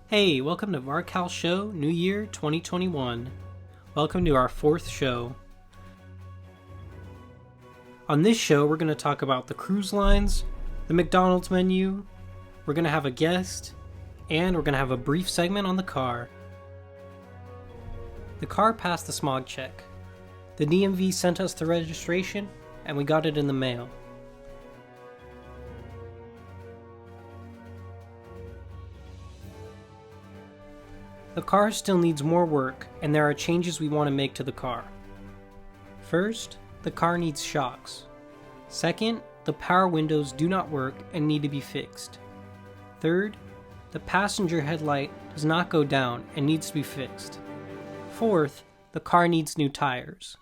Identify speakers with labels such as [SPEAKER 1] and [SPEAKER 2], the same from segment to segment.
[SPEAKER 1] Hey, welcome to VarCal Show, New Year 2021. Welcome to our 4th show. On this show, we're going to talk about the cruise lines, the McDonald's menu, we're going to have a guest, and we're going to have a brief segment on the car. The car passed the smog check. The DMV sent us the registration, and we got it in the mail. The car still needs more work, and there are changes we want to make to the car. First, the car needs shocks. Second, the power windows do not work and need to be fixed. Third, the passenger headlight does not go down and needs to be fixed. Fourth, the car needs new tires.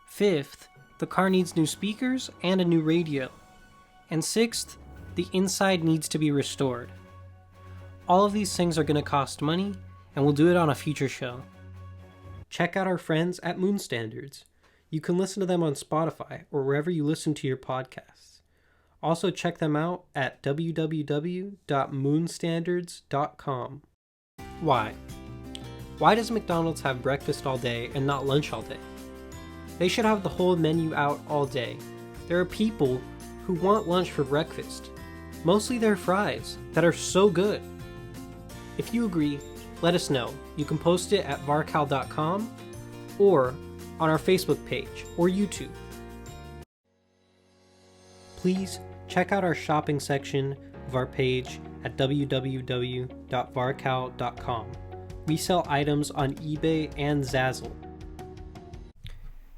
[SPEAKER 1] Fifth, the car needs new speakers and a new radio. And sixth, the inside needs to be restored. All of these things are going to cost money, and we'll do it on a future show. Check out our friends at Moon Standards. You can listen to them on Spotify or wherever you listen to your podcasts. Also check them out at www.moonstandards.com. Why? Why does McDonald's have breakfast all day and not lunch all day? They should have the whole menu out all day. There are people who want lunch for breakfast, mostly their fries that are so good. If you agree, let us know. You can post it at varcal.com or on our Facebook page or YouTube. Please check out our shopping section of our page at www.varcal.com. We sell items on eBay and Zazzle.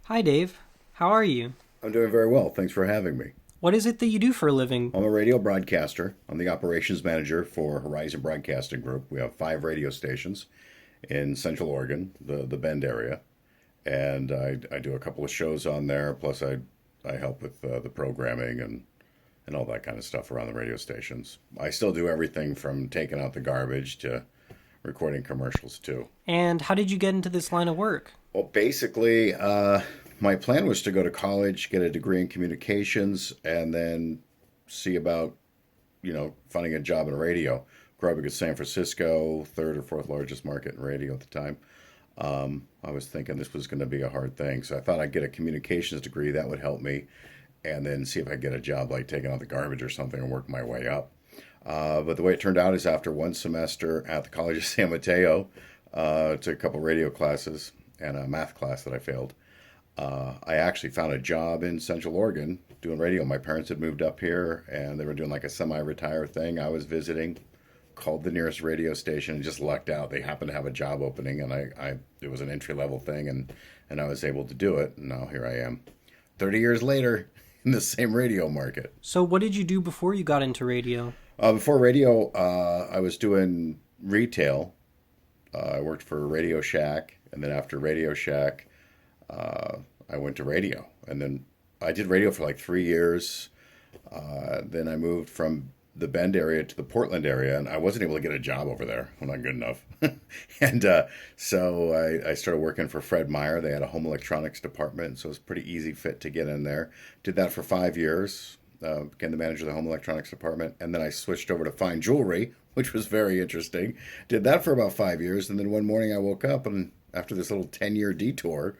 [SPEAKER 1] Hi Dave, how are you?
[SPEAKER 2] I'm doing very well. Thanks for having me.
[SPEAKER 1] What is it that you do for a living?
[SPEAKER 2] I'm a radio broadcaster. I'm the operations manager for Horizon Broadcasting Group. We have 5 radio stations in Central Oregon, the Bend area. And I do a couple of shows on there. Plus I help with the programming and all that kind of stuff around the radio stations. I still do everything from taking out the garbage to recording commercials too.
[SPEAKER 1] And how did you get into this line of work?
[SPEAKER 2] Well, basically, my plan was to go to college, get a degree in communications, and then see about, finding a job in radio. Grew up in San Francisco, 3rd or 4th largest market in radio at the time. I was thinking this was going to be a hard thing, so I thought I'd get a communications degree. That would help me, and then see if I could get a job like taking out the garbage or something and work my way up. But the way it turned out is after one semester at the College of San Mateo, took a couple radio classes and a math class that I failed. I actually found a job in Central Oregon doing radio. My parents had moved up here and they were doing like a semi-retire thing. I was visiting, called the nearest radio station and just lucked out. They happened to have a job opening and it was an entry-level thing and I was able to do it. And now here I am 30 years later in the same radio market.
[SPEAKER 1] So what did you do before you got into radio?
[SPEAKER 2] Before radio, I was doing retail. I worked for Radio Shack, and then after Radio Shack, I went to radio. And then I did radio for like 3 years. Then I moved from the Bend area to the Portland area, and I wasn't able to get a job over there. I'm not good enough. And so I started working for Fred Meyer. They had a home electronics department, so it was a pretty easy fit to get in there. Did that for 5 years. Became the manager of the home electronics department, and then I switched over to fine jewelry, which was very interesting. Did that for about 5 years, and then one morning I woke up, and after this little 10-year detour,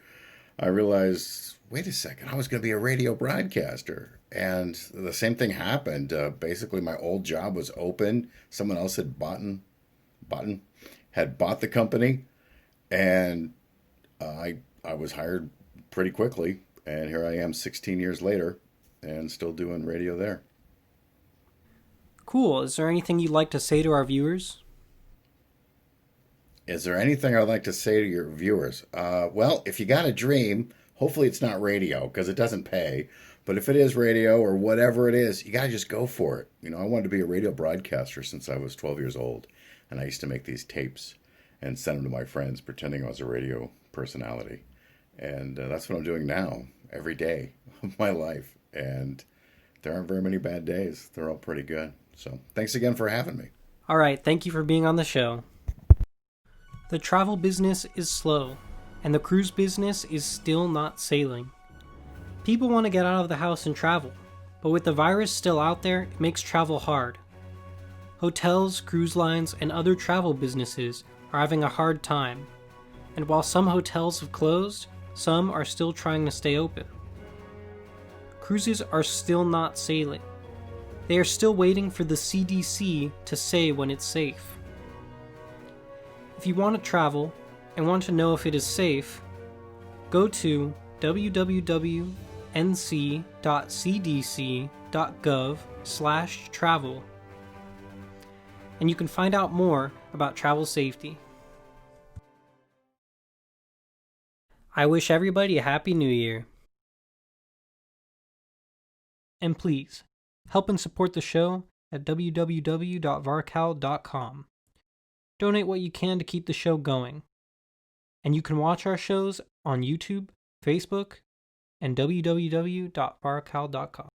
[SPEAKER 2] I realized, wait a second, I was going to be a radio broadcaster. And the same thing happened. Basically, my old job was open. Someone else had bought the company, and I was hired pretty quickly, and here I am 16 years later, and still doing radio there.
[SPEAKER 1] Cool. Is there anything you'd like to say to our viewers?
[SPEAKER 2] Is there anything I'd like to say to your viewers? Well, if you got a dream, hopefully it's not radio because it doesn't pay. But if it is radio or whatever it is, you got to just go for it. I wanted to be a radio broadcaster since I was 12 years old. And I used to make these tapes and send them to my friends pretending I was a radio personality. And that's what I'm doing now every day of my life. And there aren't very many bad days. They're all pretty good. So thanks again for having me.
[SPEAKER 1] All right. Thank you for being on the show. The travel business is slow, and the cruise business is still not sailing. People want to get out of the house and travel, but with the virus still out there, it makes travel hard. Hotels, cruise lines, and other travel businesses are having a hard time, and while some hotels have closed, some are still trying to stay open. Cruises are still not sailing. They are still waiting for the CDC to say when it's safe. If you want to travel and want to know if it is safe, go to www.nc.cdc.gov/travel, and you can find out more about travel safety. I wish everybody a Happy New Year. And please, help and support the show at www.varcal.com. Donate what you can to keep the show going. And you can watch our shows on YouTube, Facebook, and www.varcal.com.